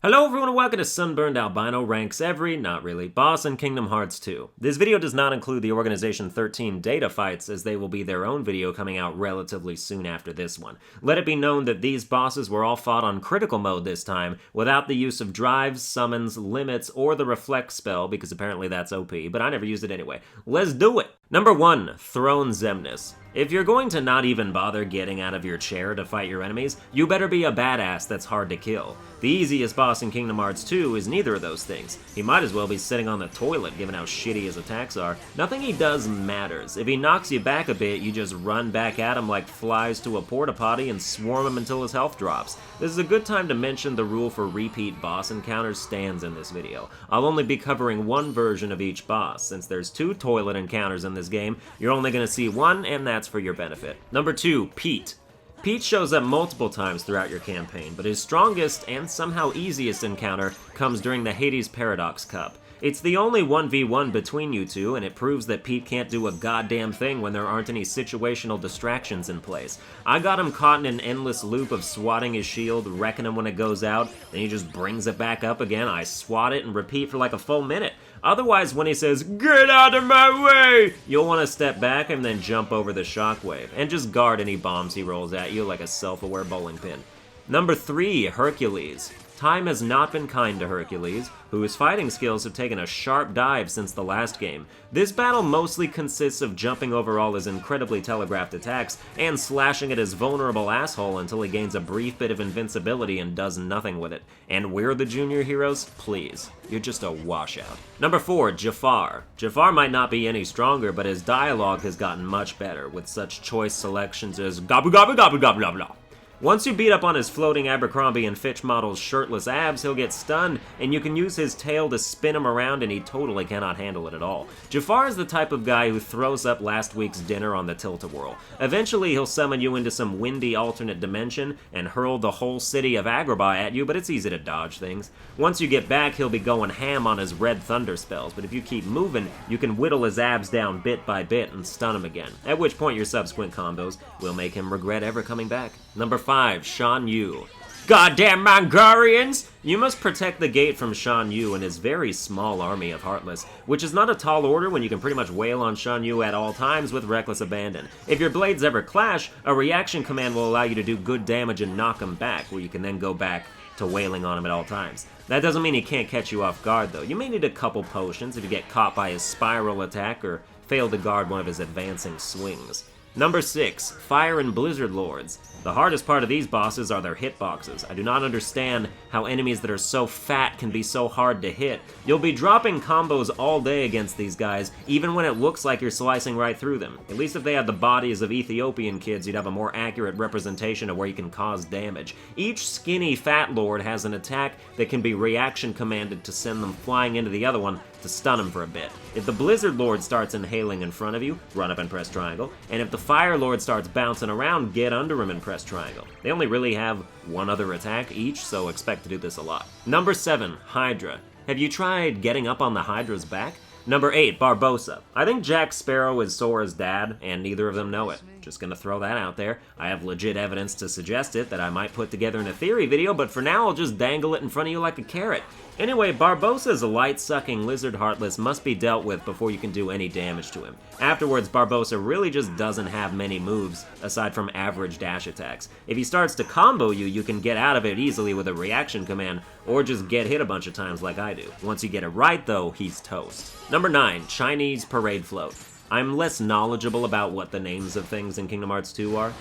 Hello everyone and welcome to Sunburned Albino ranks every, not really, boss in Kingdom Hearts 2. This video does not include the Organization 13 data fights, as they will be their own video coming out relatively soon after this one. Let it be known that these bosses were all fought on critical mode this time, without the use of drives, summons, limits, or the reflect spell, because apparently that's OP, but I never used it anyway. Let's do it! Number 1. Throne Xemnas. If you're going to not even bother getting out of your chair to fight your enemies, you better be a badass that's hard to kill. The easiest boss in Kingdom Hearts 2 is neither of those things. He might as well be sitting on the toilet given how shitty his attacks are. Nothing he does matters. If he knocks you back a bit, you just run back at him like flies to a porta potty and swarm him until his health drops. This is a good time to mention the rule for repeat boss encounters stands in this video. I'll only be covering one version of each boss. Since there's 2 toilet encounters in this game, you're only going to see one, and that's for your benefit. Number 2, Pete. Pete shows up multiple times throughout your campaign, but his strongest and somehow easiest encounter comes during the Hades Paradox Cup. It's the only 1v1 between you two, and it proves that Pete can't do a goddamn thing when there aren't any situational distractions in place. I got him caught in an endless loop of swatting his shield, wrecking him when it goes out, then he just brings it back up again, I swat it and repeat for like a full minute. Otherwise, when he says, "Get out of my way!" you'll want to step back and then jump over the shockwave, and just guard any bombs he rolls at you like a self-aware bowling pin. Number 3, Hercules. Time has not been kind to Hercules, whose fighting skills have taken a sharp dive since the last game. This battle mostly consists of jumping over all his incredibly telegraphed attacks and slashing at his vulnerable asshole until he gains a brief bit of invincibility and does nothing with it. And we're the junior heroes? Please. You're just a washout. Number 4, Jafar. Jafar might not be any stronger, but his dialogue has gotten much better, with such choice selections as gobble gobble gobble gobble gobble gobble. Once you beat up on his floating Abercrombie and Fitch model's shirtless abs, he'll get stunned, and you can use his tail to spin him around, and he totally cannot handle it at all. Jafar is the type of guy who throws up last week's dinner on the Tilt-A-Whirl. Eventually, he'll summon you into some windy alternate dimension and hurl the whole city of Agrabah at you, but it's easy to dodge things. Once you get back, he'll be going ham on his red thunder spells, but if you keep moving, you can whittle his abs down bit by bit and stun him again, at which point your subsequent combos will make him regret ever coming back. Number 5, Shan Yu. Goddamn Mongolians! You must protect the gate from Shan Yu and his very small army of Heartless, which is not a tall order when you can pretty much wail on Shan Yu at all times with reckless abandon. If your blades ever clash, a reaction command will allow you to do good damage and knock him back, where you can then go back to wailing on him at all times. That doesn't mean he can't catch you off guard, though. You may need a couple potions if you get caught by his spiral attack or fail to guard one of his advancing swings. Number 6, Fire and Blizzard Lords. The hardest part of these bosses are their hitboxes. I do not understand how enemies that are so fat can be so hard to hit. You'll be dropping combos all day against these guys, even when it looks like you're slicing right through them. At least if they had the bodies of Ethiopian kids, you'd have a more accurate representation of where you can cause damage. Each skinny fat lord has an attack that can be reaction commanded to send them flying into the other one to stun him for a bit. If the Blizzard Lord starts inhaling in front of you, run up and press triangle, and if the Fire Lord starts bouncing around, get under him and press triangle. They only really have one other attack each, so expect to do this a lot. Number 7, Hydra. Have you tried getting up on the Hydra's back? Number 8, Barbossa. I think Jack Sparrow is Sora's dad, and neither of them know it. Just gonna throw that out there. I have legit evidence to suggest it that I might put together in a theory video, but for now I'll just dangle it in front of you like a carrot. Anyway, Barbossa's light-sucking lizard Heartless must be dealt with before you can do any damage to him. Afterwards, Barbossa really just doesn't have many moves, aside from average dash attacks. If he starts to combo you, you can get out of it easily with a reaction command, or just get hit a bunch of times like I do. Once you get it right, though, he's toast. Number 9, Chinese Parade Float. I'm less knowledgeable about what the names of things in Kingdom Hearts 2 are.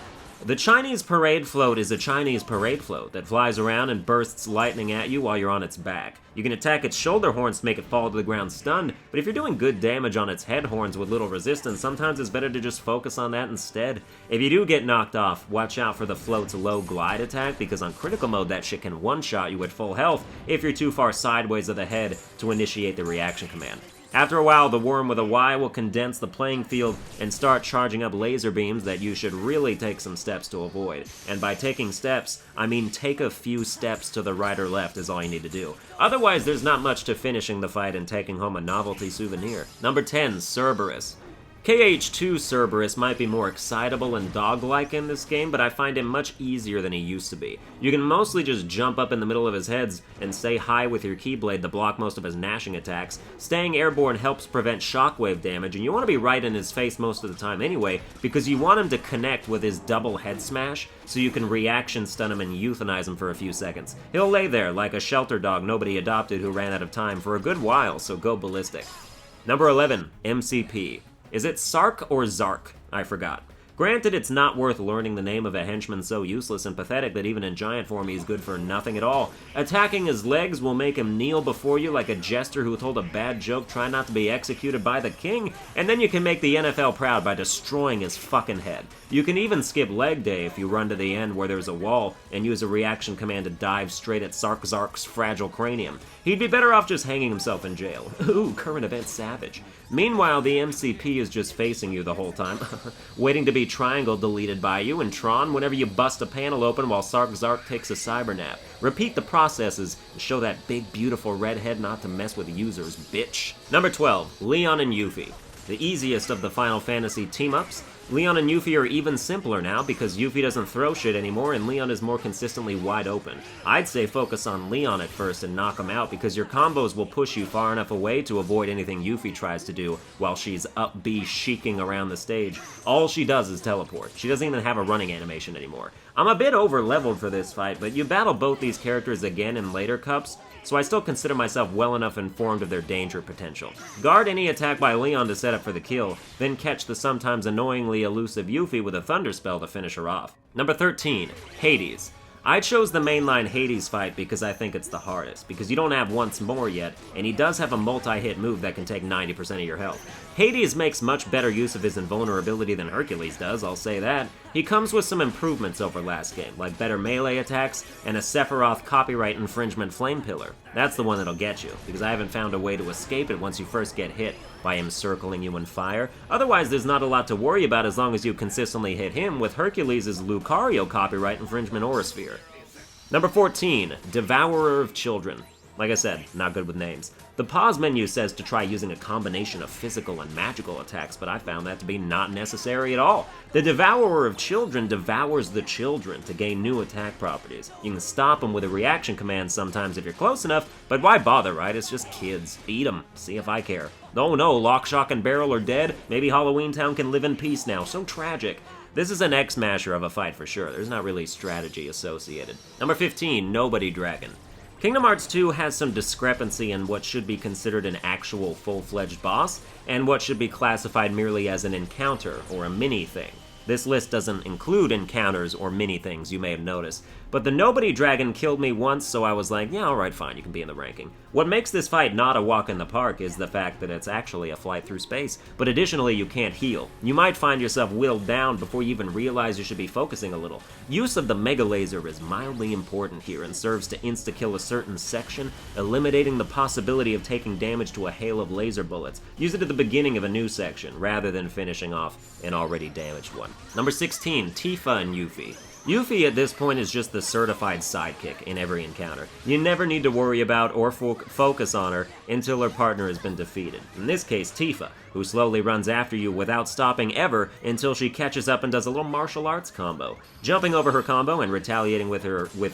The Chinese Parade Float is a Chinese parade float that flies around and bursts lightning at you while you're on its back. You can attack its shoulder horns to make it fall to the ground stunned, but if you're doing good damage on its head horns with little resistance, sometimes it's better to just focus on that instead. If you do get knocked off, watch out for the float's low glide attack, because on critical mode that shit can one-shot you at full health if you're too far sideways of the head to initiate the reaction command. After a while, the worm with a Y will condense the playing field and start charging up laser beams that you should really take some steps to avoid. And by taking steps, I mean take a few steps to the right or left is all you need to do. Otherwise, there's not much to finishing the fight and taking home a novelty souvenir. Number 10, Cerberus. KH2 Cerberus might be more excitable and dog-like in this game, but I find him much easier than he used to be. You can mostly just jump up in the middle of his heads and stay high with your Keyblade to block most of his gnashing attacks. Staying airborne helps prevent shockwave damage, and you want to be right in his face most of the time anyway, because you want him to connect with his double head smash, so you can reaction stun him and euthanize him for a few seconds. He'll lay there like a shelter dog nobody adopted who ran out of time for a good while, so go ballistic. Number 11, MCP. Is it Sark or Zark? I forgot. Granted, it's not worth learning the name of a henchman so useless and pathetic that even in giant form he's good for nothing at all. Attacking his legs will make him kneel before you like a jester who told a bad joke trying not to be executed by the king, and then you can make the NFL proud by destroying his fucking head. You can even skip leg day if you run to the end where there's a wall and use a reaction command to dive straight at Zark's fragile cranium. He'd be better off just hanging himself in jail. Ooh, current event savage. Meanwhile, the MCP is just facing you the whole time, waiting to be triangle deleted by you in Tron whenever you bust a panel open while Zark takes a cyber nap. Repeat the processes and show that big beautiful redhead not to mess with users, bitch. Number 12, Leon and Yuffie. The easiest of the Final Fantasy team-ups. Leon and Yuffie are even simpler now because Yuffie doesn't throw shit anymore and Leon is more consistently wide open. I'd say focus on Leon at first and knock him out because your combos will push you far enough away to avoid anything Yuffie tries to do while she's up B sheeking around the stage. All she does is teleport. She doesn't even have a running animation anymore. I'm a bit over-leveled for this fight, but you battle both these characters again in later cups, so I still consider myself well enough informed of their danger potential. Guard any attack by Leon to set up for the kill, then catch the sometimes annoyingly elusive Yuffie with a Thunder Spell to finish her off. Number 13, Hades. I chose the mainline Hades fight because I think it's the hardest, because you don't have Once More yet, and he does have a multi-hit move that can take 90% of your health. Hades makes much better use of his invulnerability than Hercules does, I'll say that. He comes with some improvements over last game, like better melee attacks and a Sephiroth copyright infringement flame pillar. That's the one that'll get you, because I haven't found a way to escape it once you first get hit by him circling you in fire. Otherwise, there's not a lot to worry about as long as you consistently hit him with Hercules' Lucario copyright infringement aura sphere. Number 14, Devourer of Children. Like I said, not good with names. The pause menu says to try using a combination of physical and magical attacks, but I found that to be not necessary at all. The Devourer of Children devours the children to gain new attack properties. You can stop them with a reaction command sometimes if you're close enough, but why bother, right? It's just kids. Eat them. See if I care. Oh no, Lock, Shock, and Barrel are dead. Maybe Halloween Town can live in peace now. So tragic. This is an X-Masher of a fight for sure. There's not really strategy associated. Number 15, Nobody Dragon. Kingdom Hearts 2 has some discrepancy in what should be considered an actual full-fledged boss, and what should be classified merely as an encounter or a mini-thing. This list doesn't include encounters or mini-things, you may have noticed. But the Nobody Dragon killed me once, so I was like, yeah, alright, fine, you can be in the ranking. What makes this fight not a walk in the park is the fact that it's actually a flight through space, but additionally you can't heal. You might find yourself whittled down before you even realize you should be focusing a little. Use of the Mega Laser is mildly important here and serves to insta-kill a certain section, eliminating the possibility of taking damage to a hail of laser bullets. Use it at the beginning of a new section, rather than finishing off an already damaged one. Number 16, Tifa and Yuffie. Yuffie at this point is just the certified sidekick in every encounter. You never need to worry about or focus on her until her partner has been defeated. In this case, Tifa, who slowly runs after you without stopping ever until she catches up and does a little martial arts combo. Jumping over her combo and retaliating with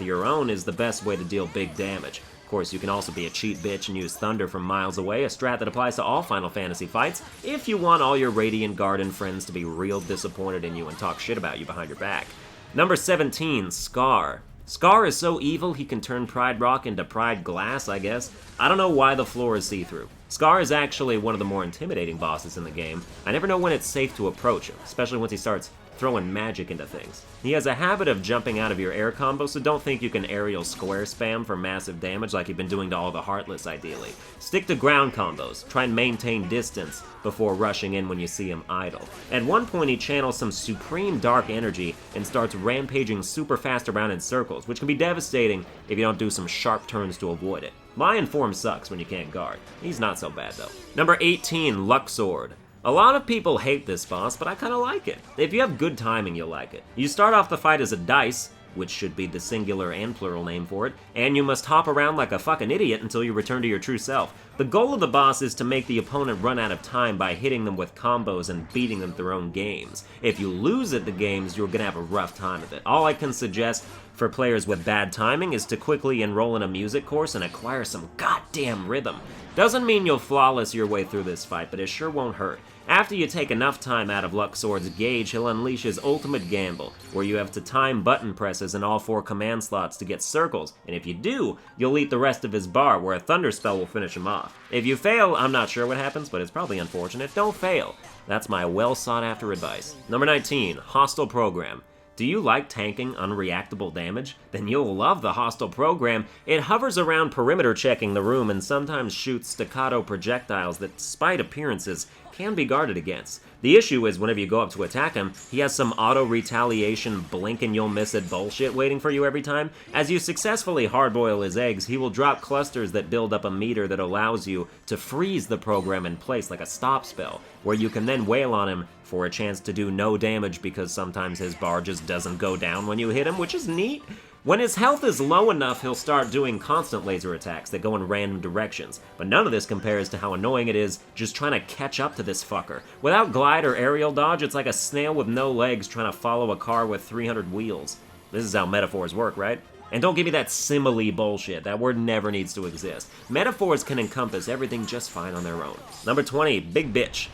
your own is the best way to deal big damage. Of course, you can also be a cheat bitch and use Thunder from miles away, a strat that applies to all Final Fantasy fights, if you want all your Radiant Garden friends to be real disappointed in you and talk shit about you behind your back. Number 17, Scar. Scar is so evil he can turn Pride Rock into Pride Glass, I guess. I don't know why the floor is see-through. Scar is actually one of the more intimidating bosses in the game. I never know when it's safe to approach him, especially once he starts throwing magic into things. He has a habit of jumping out of your air combo, so don't think you can aerial square spam for massive damage like you've been doing to all the Heartless, ideally. Stick to ground combos, try and maintain distance before rushing in when you see him idle. At one point he channels some supreme dark energy and starts rampaging super fast around in circles, which can be devastating if you don't do some sharp turns to avoid it. Lion form sucks when you can't guard. He's not so bad though. Number 18, Luxord. A lot of people hate this boss, but I kinda like it. If you have good timing, you'll like it. You start off the fight as a dice, which should be the singular and plural name for it, and you must hop around like a fucking idiot until you return to your true self. The goal of the boss is to make the opponent run out of time by hitting them with combos and beating them through their own games. If you lose at the games, you're gonna have a rough time of it. All I can suggest for players with bad timing is to quickly enroll in a music course and acquire some goddamn rhythm. Doesn't mean you'll flawless your way through this fight, but it sure won't hurt. After you take enough time out of Luxord's gauge, he'll unleash his ultimate gamble, where you have to time button presses in all 4 command slots to get circles, and if you do, you'll eat the rest of his bar, where a thunder spell will finish him off. If you fail, I'm not sure what happens, but it's probably unfortunate. Don't fail. That's my well-sought-after advice. Number 19, Hostile Program. Do you like tanking unreactable damage? Then you'll love the Hostile Program. It hovers around perimeter checking the room and sometimes shoots staccato projectiles that, despite appearances, can be guarded against. The issue is whenever you go up to attack him, he has some auto-retaliation blink and you'll miss it bullshit waiting for you every time. As you successfully hardboil his eggs, he will drop clusters that build up a meter that allows you to freeze the program in place like a stop spell, where you can then wail on him for a chance to do no damage because sometimes his bar just doesn't go down when you hit him, which is neat. When his health is low enough, he'll start doing constant laser attacks that go in random directions, but none of this compares to how annoying it is just trying to catch up to this fucker. Without glide or aerial dodge, it's like a snail with no legs trying to follow a car with 300 wheels. This is how metaphors work, right? And don't give me that simile bullshit. That word never needs to exist. Metaphors can encompass everything just fine on their own. Number 20, Big Bitch.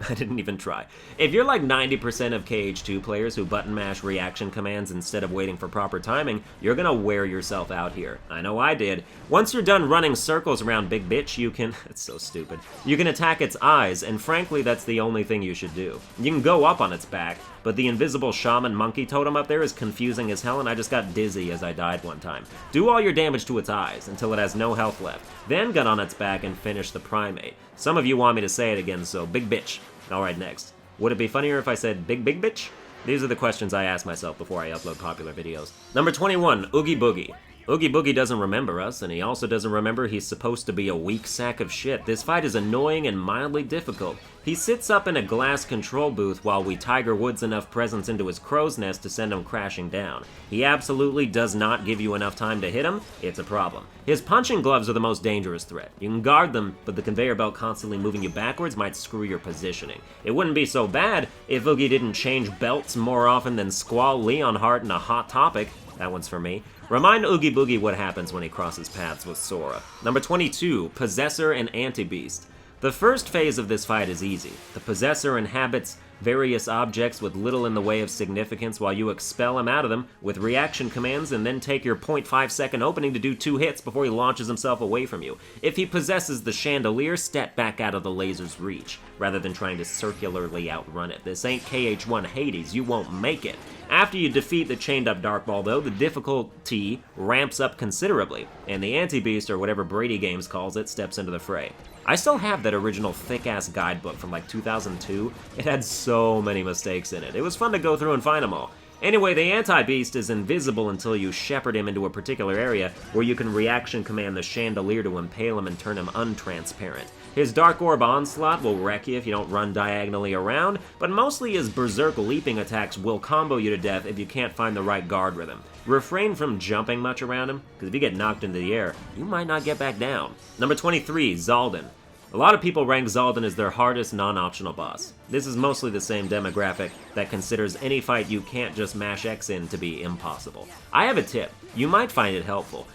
I didn't even try. If you're like 90% of KH2 players who button mash reaction commands instead of waiting for proper timing, you're gonna wear yourself out here. I know I did. Once you're done running circles around Big Bitch, you can... it's so stupid. You can attack its eyes, and frankly, that's the only thing you should do. You can go up on its back, but the invisible shaman monkey totem up there is confusing as hell, and I just got dizzy as I died one time. Do all your damage to its eyes until it has no health left, then get on its back and finish the primate. Some of you want me to say it again, so Big Bitch. Alright, next. Would it be funnier if I said big bitch? These are the questions I ask myself before I upload popular videos. Number 21, Oogie Boogie. Oogie Boogie doesn't remember us, and he also doesn't remember he's supposed to be a weak sack of shit. This fight is annoying and mildly difficult. He sits up in a glass control booth while we Tiger Woods enough presence into his crow's nest to send him crashing down. He absolutely does not give you enough time to hit him. It's a problem. His punching gloves are the most dangerous threat. You can guard them, but the conveyor belt constantly moving you backwards might screw your positioning. It wouldn't be so bad if Oogie didn't change belts more often than Squall Leonhardt in a Hot Topic. That one's for me. Remind Oogie Boogie what happens when he crosses paths with Sora. Number 22, Possessor and Anti-Beast. The first phase of this fight is easy. The Possessor inhabits various objects with little in the way of significance while you expel him out of them with reaction commands and then take your 0.5 second opening to do 2 hits before he launches himself away from you. If he possesses the chandelier, step back out of the laser's reach, rather than trying to circularly outrun it. This ain't KH1 Hades, you won't make it. After you defeat the chained up Dark Ball though, the difficulty ramps up considerably, and the Anti-Beast, or whatever Brady Games calls it, steps into the fray. I still have that original thick-ass guidebook from like 2002. It had so many mistakes in it. It was fun to go through and find them all. Anyway, the Anti-Beast is invisible until you shepherd him into a particular area where you can reaction command the chandelier to impale him and turn him untransparent. His Dark Orb Onslaught will wreck you if you don't run diagonally around, but mostly his Berserk leaping attacks will combo you to death if you can't find the right guard rhythm. Refrain from jumping much around him, because if you get knocked into the air, you might not get back down. Number 23, Zaldin. A lot of people rank Zaldin as their hardest non-optional boss. This is mostly the same demographic that considers any fight you can't just mash X in to be impossible. I have a tip. You might find it helpful.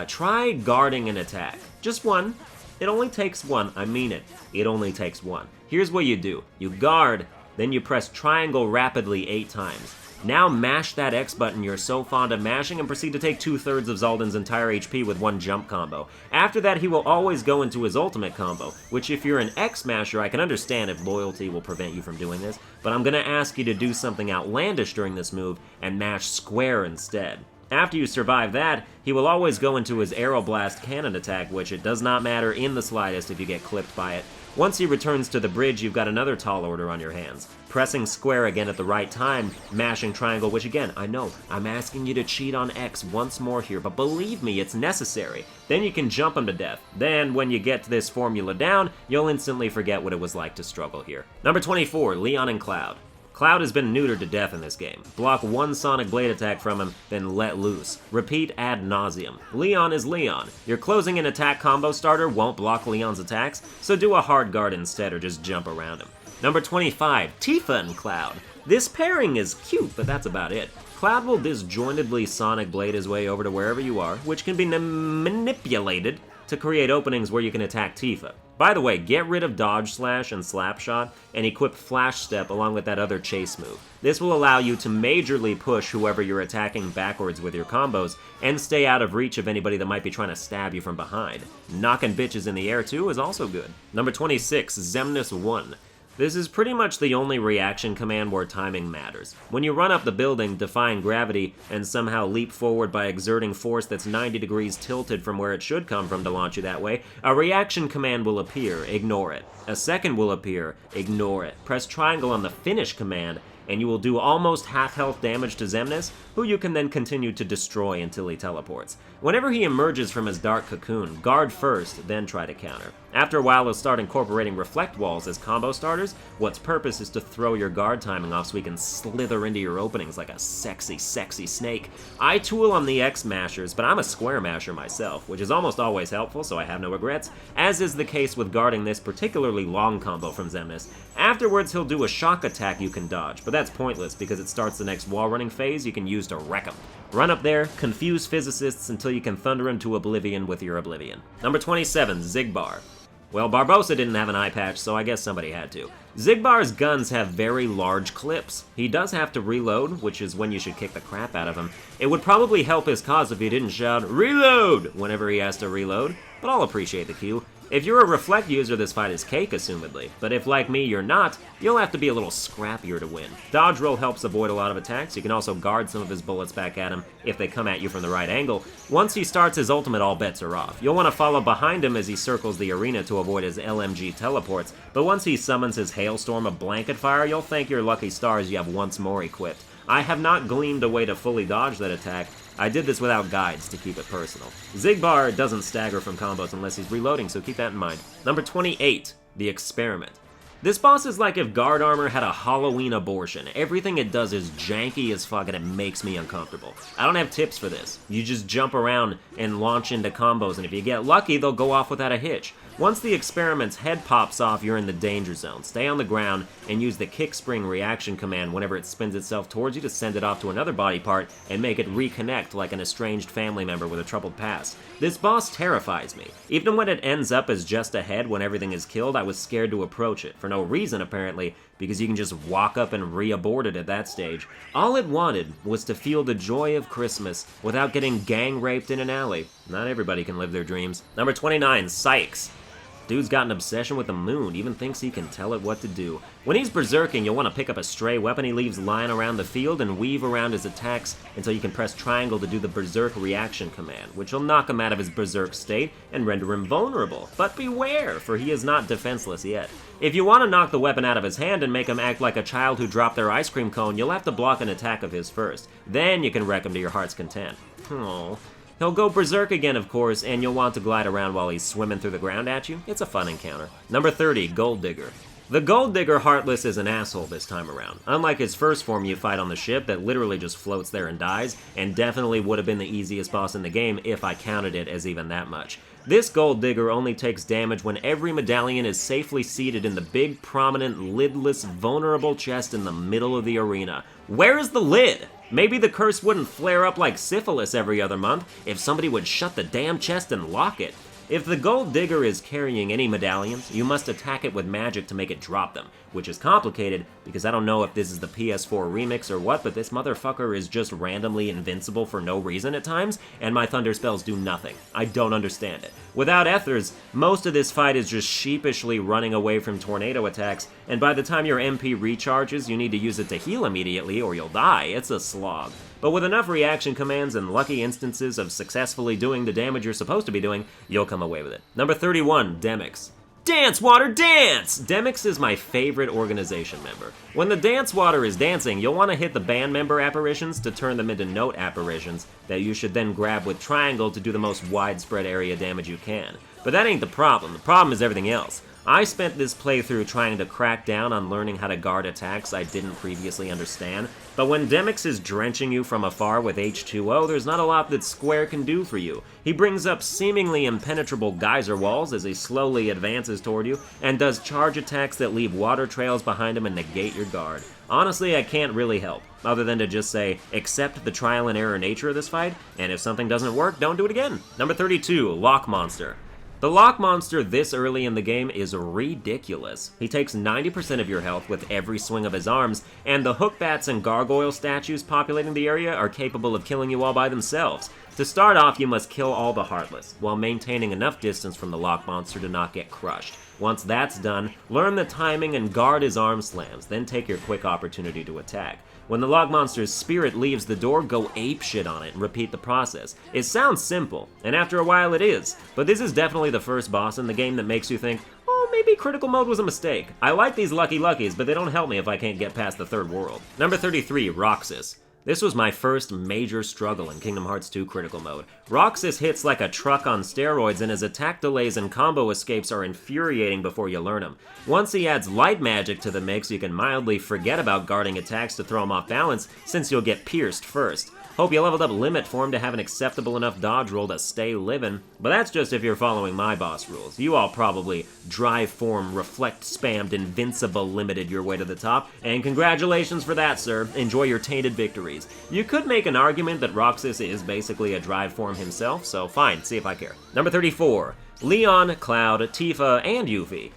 Try guarding an attack. Just one. It only takes one. I mean it. It only takes one. Here's what you do. You guard, then you press triangle rapidly 8 times. Now mash that X button you're so fond of mashing and proceed to take 2/3 of Zaldin's entire HP with one jump combo. After that, he will always go into his ultimate combo, which if you're an X masher, I can understand if loyalty will prevent you from doing this, but I'm gonna ask you to do something outlandish during this move and mash square instead. After you survive that, he will always go into his Aeroblast cannon attack, which it does not matter in the slightest if you get clipped by it. Once he returns to the bridge, you've got another tall order on your hands. Pressing square again at the right time, mashing triangle, which again, I know, I'm asking you to cheat on X once more here, but believe me, it's necessary. Then you can jump him to death. Then, when you get this formula down, you'll instantly forget what it was like to struggle here. Number 24, Leon and Cloud. Cloud has been neutered to death in this game. Block one Sonic Blade attack from him, then let loose. Repeat ad nauseum. Leon is Leon. Your closing and attack combo starter won't block Leon's attacks, so do a hard guard instead or just jump around him. Number 25, Tifa and Cloud. This pairing is cute, but that's about it. Cloud will disjointedly Sonic Blade his way over to wherever you are, which can be manipulated to create openings where you can attack Tifa. By the way, get rid of Dodge Slash and Slap Shot and equip Flash Step along with that other chase move. This will allow you to majorly push whoever you're attacking backwards with your combos and stay out of reach of anybody that might be trying to stab you from behind. Knocking bitches in the air too is also good. Number 26, Xemnas 1. This is pretty much the only reaction command where timing matters. When you run up the building, defying gravity, and somehow leap forward by exerting force that's 90 degrees tilted from where it should come from to launch you that way, a reaction command will appear, ignore it. A second will appear, ignore it. Press triangle on the finish command, and you will do almost half health damage to Xemnas, who you can then continue to destroy until he teleports. Whenever he emerges from his dark cocoon, guard first, then try to counter. After a while, he'll start incorporating reflect walls as combo starters. What's purpose is to throw your guard timing off so he can slither into your openings like a sexy, sexy snake. I tool on the X mashers, but I'm a square masher myself, which is almost always helpful, so I have no regrets, as is the case with guarding this particularly long combo from Xemnas. Afterwards, he'll do a shock attack you can dodge, but that's pointless because it starts the next wall running phase you can use to wreck him. Run up there, confuse physicists until you can thunder him to oblivion with your oblivion. Number 27, Xigbar. Well, Barbossa didn't have an eye patch, so I guess somebody had to. Xigbar's guns have very large clips. He does have to reload, which is when you should kick the crap out of him. It would probably help his cause if he didn't shout, "Reload!" whenever he has to reload, but I'll appreciate the cue. If you're a reflect user, this fight is cake, assumedly, but if, like me, you're not, you'll have to be a little scrappier to win. Dodge roll helps avoid a lot of attacks. You can also guard some of his bullets back at him if they come at you from the right angle. Once he starts his ultimate, all bets are off. You'll want to follow behind him as he circles the arena to avoid his LMG teleports, but once he summons his hailstorm of blanket fire, you'll thank your lucky stars you have once more equipped. I have not gleaned a way to fully dodge that attack. I did this without guides to keep it personal. Xigbar doesn't stagger from combos unless he's reloading, so keep that in mind. Number 28, the Experiment. This boss is like if guard armor had a Halloween abortion. Everything it does is janky as fuck and it makes me uncomfortable. I don't have tips for this. You just jump around and launch into combos, and if you get lucky, they'll go off without a hitch. Once the Experiment's head pops off, you're in the danger zone. Stay on the ground and use the kick spring reaction command whenever it spins itself towards you to send it off to another body part and make it reconnect like an estranged family member with a troubled past. This boss terrifies me. Even when it ends up as just a head when everything is killed, I was scared to approach it, for no reason apparently, because you can just walk up and re-abort it at that stage. All it wanted was to feel the joy of Christmas without getting gang raped in an alley. Not everybody can live their dreams. Number 29, Sykes. Dude's got an obsession with the moon, even thinks he can tell it what to do. When he's berserking, you'll want to pick up a stray weapon he leaves lying around the field and weave around his attacks until you can press triangle to do the berserk reaction command, which will knock him out of his berserk state and render him vulnerable. But beware, for he is not defenseless yet. If you want to knock the weapon out of his hand and make him act like a child who dropped their ice cream cone, you'll have to block an attack of his first. Then you can wreck him to your heart's content. Aww. He'll go berserk again, of course, and you'll want to glide around while he's swimming through the ground at you. It's a fun encounter. Number 30, Gold Digger. The Gold Digger Heartless is an asshole this time around. Unlike his first form you fight on the ship that literally just floats there and dies, and definitely would have been the easiest boss in the game if I counted it as even that much. This Gold Digger only takes damage when every medallion is safely seated in the big, prominent, lidless, vulnerable chest in the middle of the arena. Where is the lid? Maybe the curse wouldn't flare up like syphilis every other month if somebody would shut the damn chest and lock it. If the Gold Digger is carrying any medallions, you must attack it with magic to make it drop them, which is complicated because I don't know if this is the PS4 remix or what, but this motherfucker is just randomly invincible for no reason at times, and my thunder spells do nothing. I don't understand it. Without ethers, most of this fight is just sheepishly running away from tornado attacks, and by the time your MP recharges, you need to use it to heal immediately or you'll die. It's a slog. But with enough reaction commands and lucky instances of successfully doing the damage you're supposed to be doing, you'll come away with it. Number 31, Demyx. Dance, water, dance! Demyx is my favorite organization member. When the dance water is dancing, you'll want to hit the band member apparitions to turn them into note apparitions that you should then grab with triangle to do the most widespread area damage you can. But that ain't the problem. The problem is everything else. I spent this playthrough trying to crack down on learning how to guard attacks I didn't previously understand, but when Demyx is drenching you from afar with H2O, there's not a lot that Square can do for you. He brings up seemingly impenetrable geyser walls as he slowly advances toward you, and does charge attacks that leave water trails behind him and negate your guard. Honestly, I can't really help, other than to just say, accept the trial and error nature of this fight, and if something doesn't work, don't do it again. Number 32, Lock Monster. The Lock Monster this early in the game is ridiculous. He takes 90% of your health with every swing of his arms, and the hook bats and gargoyle statues populating the area are capable of killing you all by themselves. To start off, you must kill all the Heartless, while maintaining enough distance from the Lock Monster to not get crushed. Once that's done, learn the timing and guard his arm slams, then take your quick opportunity to attack. When the Lock Monster's spirit leaves the door, go apeshit on it and repeat the process. It sounds simple, and after a while it is, but this is definitely the first boss in the game that makes you think, oh, maybe critical mode was a mistake. I like these Lucky Luckies, but they don't help me if I can't get past the third world. Number 33, Roxas. This was my first major struggle in Kingdom Hearts 2 Critical Mode. Roxas hits like a truck on steroids, and his attack delays and combo escapes are infuriating before you learn him. Once he adds light magic to the mix, you can mildly forget about guarding attacks to throw him off balance, since you'll get pierced first. Hope you leveled up Limit for him to have an acceptable enough dodge roll to stay living, but that's just if you're following my boss rules. You all probably drive form, reflect spammed, invincible limited your way to the top, and congratulations for that, sir. Enjoy your tainted victories. You could make an argument that Roxas is basically a drive form himself, so fine, see if I care. Number 34, Leon, Cloud, Tifa, and Yuffie.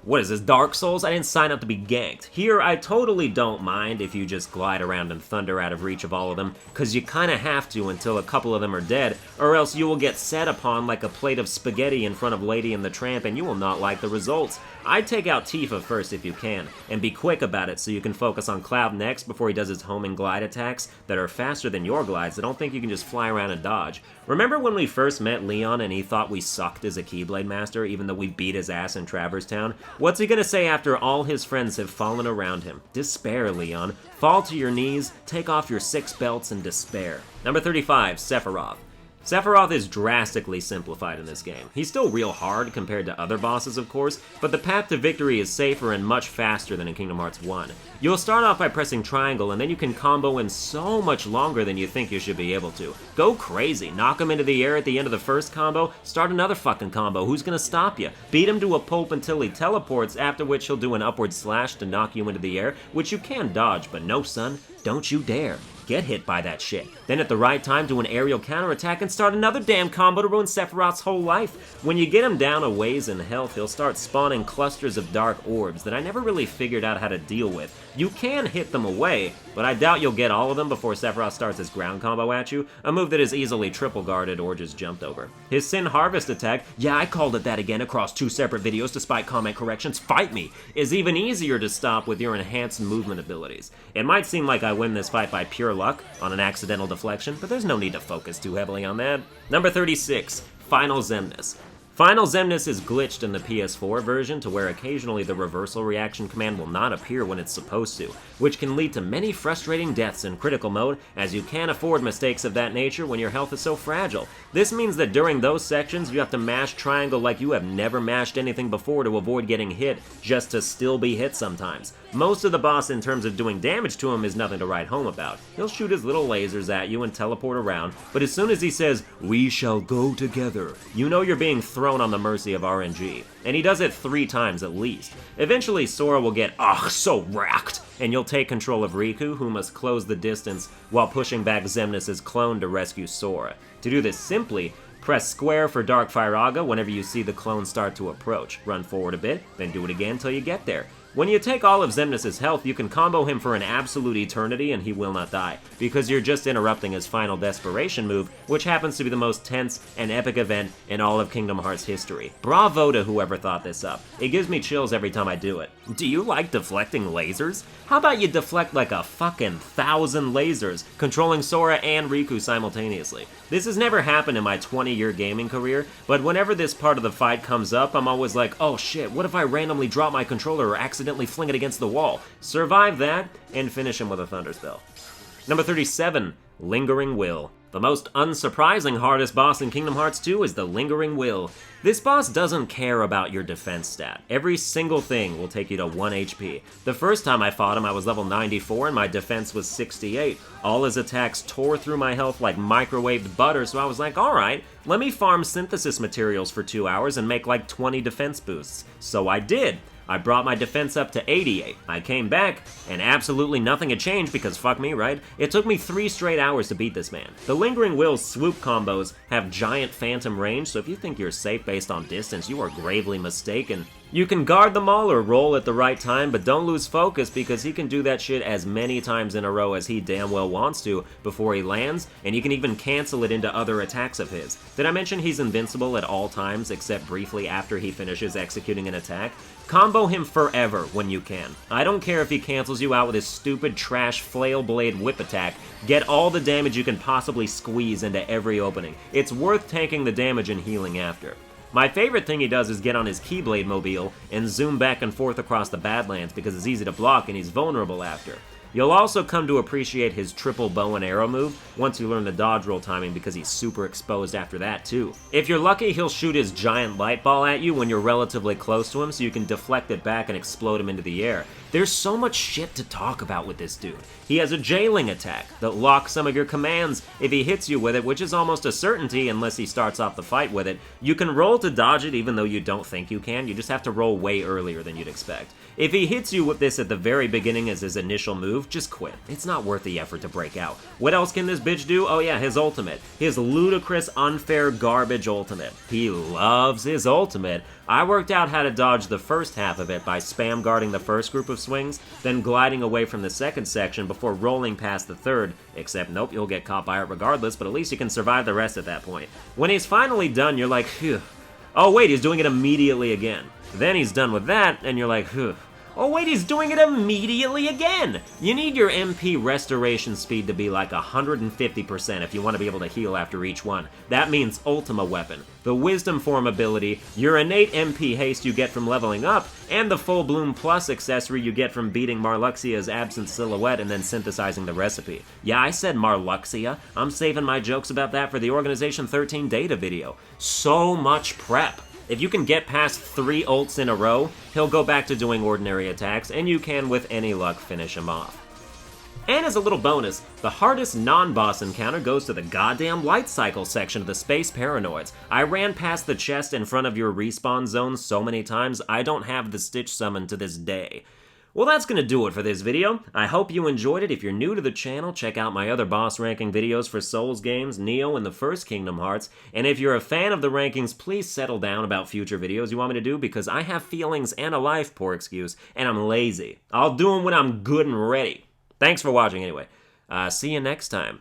What is this, Dark Souls? I didn't sign up to be ganked. Here, I totally don't mind if you just glide around and thunder out of reach of all of them, cause you kinda have to until a couple of them are dead, or else you will get set upon like a plate of spaghetti in front of Lady and the Tramp and you will not like the results. I'd take out Tifa first if you can, and be quick about it so you can focus on Cloud next before he does his homing glide attacks that are faster than your glides. I don't think you can just fly around and dodge. Remember when we first met Leon and he thought we sucked as a Keyblade Master even though we beat his ass in Traverse Town? What's he gonna say after all his friends have fallen around him? Despair, Leon. Fall to your knees, take off your 6 belts, and despair. Number 35, Sephiroth. Sephiroth is drastically simplified in this game. He's still real hard compared to other bosses, of course, but the path to victory is safer and much faster than in Kingdom Hearts 1. You'll start off by pressing triangle, and then you can combo in so much longer than you think you should be able to. Go crazy, knock him into the air at the end of the first combo, start another fucking combo, who's gonna stop you? Beat him to a pulp until he teleports, after which he'll do an upward slash to knock you into the air, which you can dodge, but no son, don't you dare. Get hit by that shit. Then at the right time, do an aerial counterattack and start another damn combo to ruin Sephiroth's whole life. When you get him down a ways in health, he'll start spawning clusters of dark orbs that I never really figured out how to deal with. You can hit them away, but I doubt you'll get all of them before Sephiroth starts his ground combo at you, a move that is easily triple guarded or just jumped over. His Sin Harvest attack, yeah, I called it that again across 2 separate videos despite comment corrections, fight me, is even easier to stop with your enhanced movement abilities. It might seem like I win this fight by pure luck on an accidental deflection, but there's no need to focus too heavily on that. Number 36, Final Xemnas. Final Xemnas is glitched in the PS4 version to where occasionally the reversal reaction command will not appear when it's supposed to, which can lead to many frustrating deaths in critical mode, as you can't afford mistakes of that nature when your health is so fragile. This means that during those sections you have to mash triangle like you have never mashed anything before to avoid getting hit, just to still be hit sometimes. Most of the boss in terms of doing damage to him is nothing to write home about. He'll shoot his little lasers at you and teleport around, but as soon as he says, "We shall go together," you know you're being thrown on the mercy of RNG. And he does it 3 times at least. Eventually Sora will get so wrecked, and you'll take control of Riku, who must close the distance while pushing back Xemnas' clone to rescue Sora. To do this simply, press square for Dark Firaga whenever you see the clone start to approach. Run forward a bit, then do it again till you get there. When you take all of Xemnas' health, you can combo him for an absolute eternity and he will not die, because you're just interrupting his final desperation move, which happens to be the most tense and epic event in all of Kingdom Hearts history. Bravo to whoever thought this up. It gives me chills every time I do it. Do you like deflecting lasers? How about you deflect like a fucking 1,000 lasers, controlling Sora and Riku simultaneously? This has never happened in my 20-year gaming career, but whenever this part of the fight comes up, I'm always like, oh shit, what if I randomly drop my controller or accidentally fling it against the wall? Survive that, and finish him with a Thunder Spell. Number 37, Lingering Will. The most unsurprising hardest boss in Kingdom Hearts 2 is the Lingering Will. This boss doesn't care about your defense stat. Every single thing will take you to 1 HP. The first time I fought him, I was level 94 and my defense was 68. All his attacks tore through my health like microwaved butter, so I was like, alright, let me farm synthesis materials for 2 hours and make like 20 defense boosts. So I did. I brought my defense up to 88. I came back, and absolutely nothing had changed because fuck me, right? It took me 3 straight hours to beat this man. The Lingering Will's swoop combos have giant phantom range, so if you think you're safe based on distance, you are gravely mistaken. You can guard them all or roll at the right time, but don't lose focus because he can do that shit as many times in a row as he damn well wants to before he lands, and you can even cancel it into other attacks of his. Did I mention he's invincible at all times except briefly after he finishes executing an attack? Combo him forever when you can. I don't care if he cancels you out with his stupid trash flail blade whip attack. Get all the damage you can possibly squeeze into every opening. It's worth tanking the damage and healing after. My favorite thing he does is get on his Keyblade mobile and zoom back and forth across the Badlands because it's easy to block and he's vulnerable after. You'll also come to appreciate his triple bow and arrow move once you learn the dodge roll timing because he's super exposed after that too. If you're lucky, he'll shoot his giant light ball at you when you're relatively close to him so you can deflect it back and explode him into the air. There's so much shit to talk about with this dude. He has a jailing attack that locks some of your commands if he hits you with it, which is almost a certainty unless he starts off the fight with it. You can roll to dodge it even though you don't think you can, you just have to roll way earlier than you'd expect. If he hits you with this at the very beginning as his initial move, just quit. It's not worth the effort to break out. What else can this bitch do? Oh yeah, his ultimate. His ludicrous, unfair, garbage ultimate. He loves his ultimate. I worked out how to dodge the first half of it by spam guarding the first group of swings, then gliding away from the second section before rolling past the third, except nope, you'll get caught by it regardless, but at least you can survive the rest at that point. When he's finally done, you're like, phew. Oh wait, he's doing it immediately again. Then he's done with that, and you're like, phew. Oh wait, he's doing it immediately again! You need your MP restoration speed to be like 150% if you want to be able to heal after each one. That means Ultima Weapon, the Wisdom Form ability, your innate MP haste you get from leveling up, and the Full Bloom Plus accessory you get from beating Marluxia's absent silhouette and then synthesizing the recipe. Yeah, I said Marluxia. I'm saving my jokes about that for the Organization 13 data video. So much prep. If you can get past 3 ults in a row, he'll go back to doing ordinary attacks, and you can, with any luck, finish him off. And as a little bonus, the hardest non-boss encounter goes to the goddamn light cycle section of the Space Paranoids. I ran past the chest in front of your respawn zone so many times, I don't have the Stitch summon to this day. Well, that's gonna do it for this video. I hope you enjoyed it. If you're new to the channel, check out my other boss ranking videos for Souls games, Neo, and the first Kingdom Hearts. And if you're a fan of the rankings, please settle down about future videos you want me to do because I have feelings and a life, poor excuse, and I'm lazy. I'll do them when I'm good and ready. Thanks for watching anyway. See you next time.